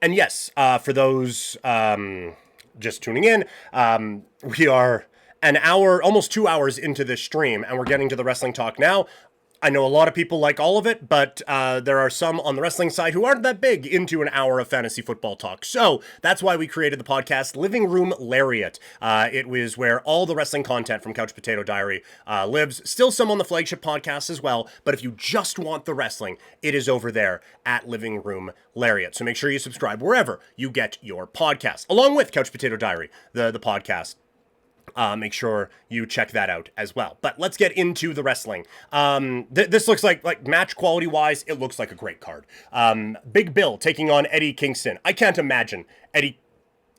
And yes, for those just tuning in, we are an hour, almost 2 hours into this stream, and we're getting to the wrestling talk now. I know a lot of people like all of it, but there are some on the wrestling side who aren't that big into an hour of fantasy football talk. So that's why we created the podcast Living Room Lariat. It was where all the wrestling content from Couch Potato Diary lives. Still some on the flagship podcast as well, but if you just want the wrestling, it is over there at Living Room Lariat. So make sure you subscribe wherever you get your podcast, along with Couch Potato Diary, the podcast. Make sure you check that out as well. But let's get into the wrestling. This looks like match quality wise, it looks like a great card. Big Bill taking on Eddie Kingston. I can't imagine Eddie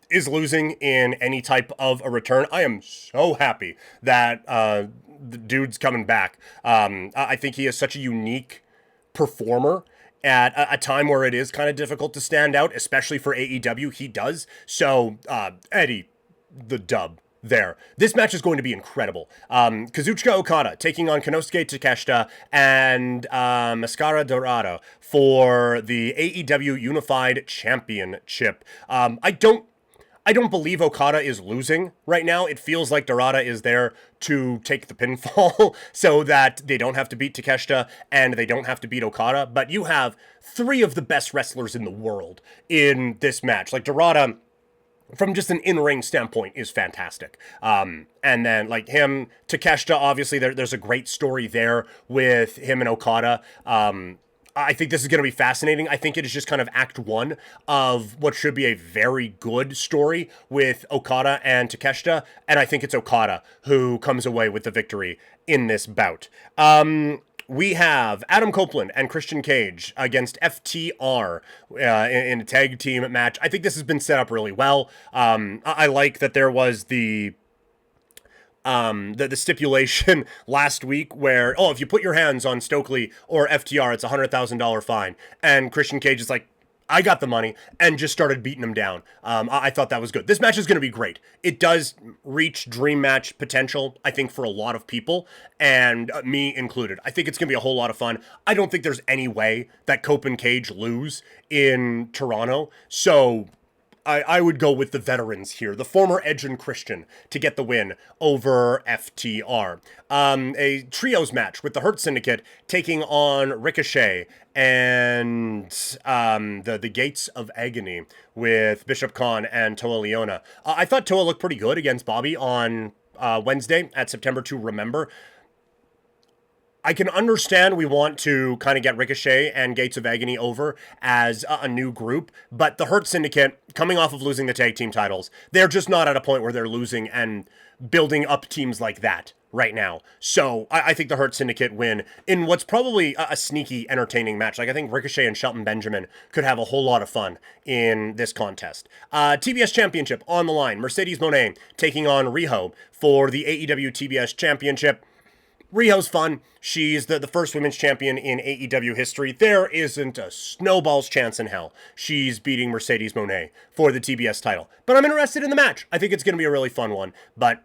is losing in any type of a return. I am so happy that the dude's coming back. I think he is such a unique performer at a time where it is kind of difficult to stand out, especially for AEW. He does. So, Eddie, the dub there. This match is going to be incredible. Kazuchika Okada taking on Konosuke Takeshita and Miskara Dorada for the AEW Unified Championship. I don't believe Okada is losing right now. It feels like Dorada is there to take the pinfall so that they don't have to beat Takeshita and they don't have to beat Okada. But you have three of the best wrestlers in the world in this match. Like Dorada, from just an in-ring standpoint, is fantastic. And then, like, him, Takeshita, obviously, there's a great story there with him and Okada. I think this is going to be fascinating. I think it is just kind of act one of what should be a very good story with Okada and Takeshita. And I think it's Okada who comes away with the victory in this bout. We have Adam Copeland and Christian Cage against FTR in a tag team match. I think this has been set up really well. I like that there was the stipulation last week where, if you put your hands on Stokely or FTR, it's $100,000 fine. And Christian Cage is like, I got the money, and just started beating him down. I thought that was good. This match is going to be great. It does reach dream match potential, I think, for a lot of people, and me included. I think it's going to be a whole lot of fun. I don't think there's any way that Cope and Cage lose in Toronto, so I would go with the veterans here, the former Edge and Christian, to get the win over FTR. A trios match with the Hurt Syndicate taking on Ricochet and the Gates of Agony with Bishop Khan and Toa Leona. I thought Toa looked pretty good against Bobby on Wednesday at September to Remember. I can understand we want to kind of get Ricochet and Gates of Agony over as a new group, but the Hurt Syndicate, coming off of losing the tag team titles, they're just not at a point where they're losing and building up teams like that right now. So I think the Hurt Syndicate win in what's probably a sneaky, entertaining match. Like, I think Ricochet and Shelton Benjamin could have a whole lot of fun in this contest. TBS Championship on the line. Mercedes Moné taking on Riho for the AEW TBS Championship. Riho's fun. She's the first women's champion in AEW history. There isn't a snowball's chance in hell she's beating Mercedes Moné for the TBS title. But I'm interested in the match. I think it's going to be a really fun one. But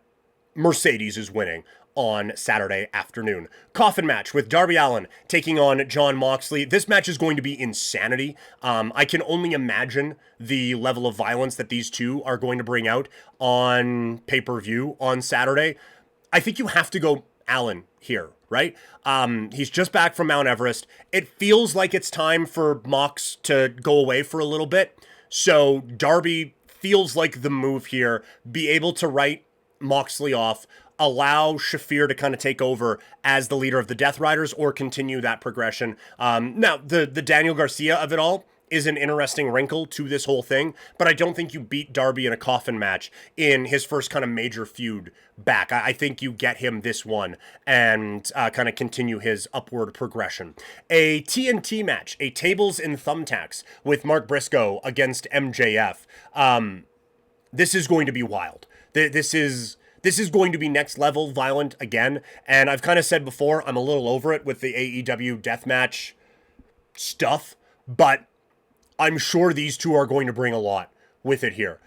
Mercedes is winning on Saturday afternoon. Coffin match with Darby Allin taking on Jon Moxley. This match is going to be insanity. I can only imagine the level of violence that these two are going to bring out on pay-per-view on Saturday. I think you have to go Allin here, right? He's just back from Mount Everest. It feels like it's time for Mox to go away for a little bit. So Darby feels like the move here. Be able to write Moxley off, allow Shafir to kind of take over as the leader of the Death Riders, or continue that progression. Now, the Daniel Garcia of it all is an interesting wrinkle to this whole thing, but I don't think you beat Darby in a coffin match in his first kind of major feud back. I think you get him this one and kind of continue his upward progression. A TNT match, a tables and thumbtacks with Mark Briscoe against MJF. This is going to be wild. This is going to be next level violent again, and I've kind of said before, I'm a little over it with the AEW deathmatch stuff, but I'm sure these two are going to bring a lot with it here.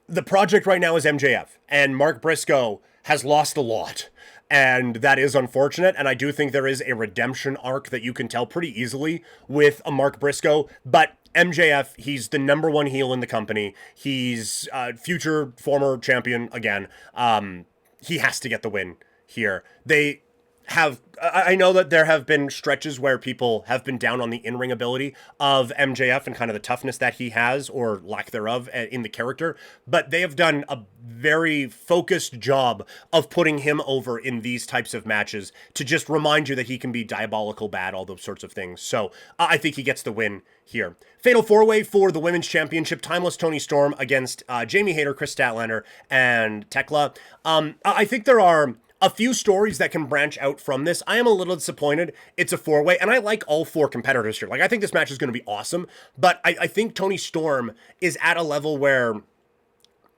The project right now is MJF, and Mark Briscoe has lost a lot. and that is unfortunate. And I do think there is a redemption arc that you can tell pretty easily with a Mark Briscoe, but MJF, he's the number one heel in the company. He's future former champion again. He has to get the win here. They have, I know that there have been stretches where people have been down on the in-ring ability of MJF and kind of the toughness that he has, or lack thereof, in the character, but they have done a very focused job of putting him over in these types of matches to just remind you that he can be diabolical bad, all those sorts of things. So I think he gets the win here. Fatal 4-way for the Women's Championship. Timeless Toni Storm against Jamie Hayter, Kris Statlander, and Tekla. I think there are a few stories that can branch out from this. I am a little disappointed it's a 4-way, and I like all 4 competitors here. Like, I think this match is going to be awesome, but I think Toni Storm is at a level where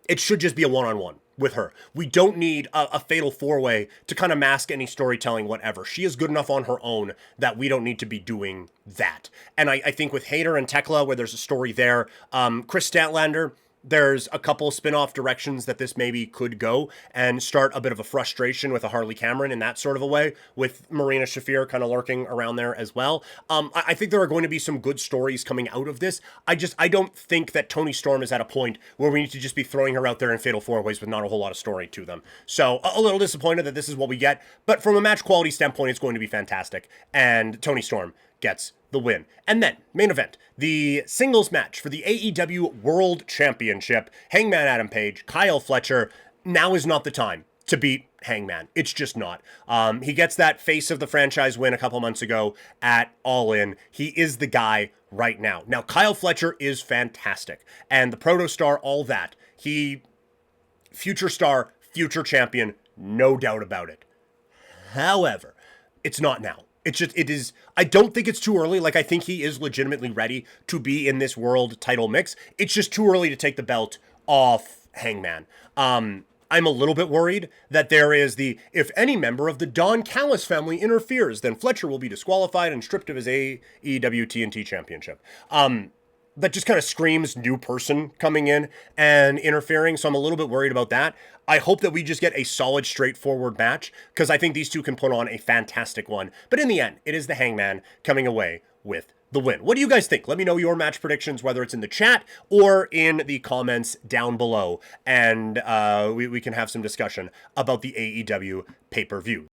it should just be a one-on-one with her. We don't need a fatal 4-way to kind of mask any storytelling, whatever. She is good enough on her own that we don't need to be doing that. And I think with Hayter and Tekla, where there's a story there, Kris Statlander, there's a couple spin-off directions that this maybe could go and start a bit of a frustration with a Harley Cameron in that sort of a way, with Marina Shafir kind of lurking around there as well. I think there are going to be some good stories coming out of this. I don't think that Toni Storm is at a point where we need to just be throwing her out there in fatal 4-ways with not a whole lot of story to them. So a little disappointed that this is what we get, but from a match quality standpoint, it's going to be fantastic. And Toni Storm gets the win. And then, main event, the singles match for the AEW World Championship. Hangman Adam Page, Kyle Fletcher. Now is not the time to beat Hangman. It's just not. He gets that face of the franchise win a couple months ago at All In. He is the guy right now. Now, Kyle Fletcher is fantastic. And the Protostar, all that. Future star, future champion, no doubt about it. However, it's not now. It is, I don't think it's too early. Like, I think he is legitimately ready to be in this world title mix. It's just too early to take the belt off Hangman. I'm a little bit worried that there is if any member of the Don Callis family interferes, then Fletcher will be disqualified and stripped of his AEW TNT championship. That just kind of screams new person coming in and interfering, so I'm a little bit worried about that. I hope that we just get a solid, straightforward match, because I think these two can put on a fantastic one. But in the end, it is the Hangman coming away with the win. What do you guys think? Let me know your match predictions, whether it's in the chat or in the comments down below, and we can have some discussion about the AEW pay-per-view.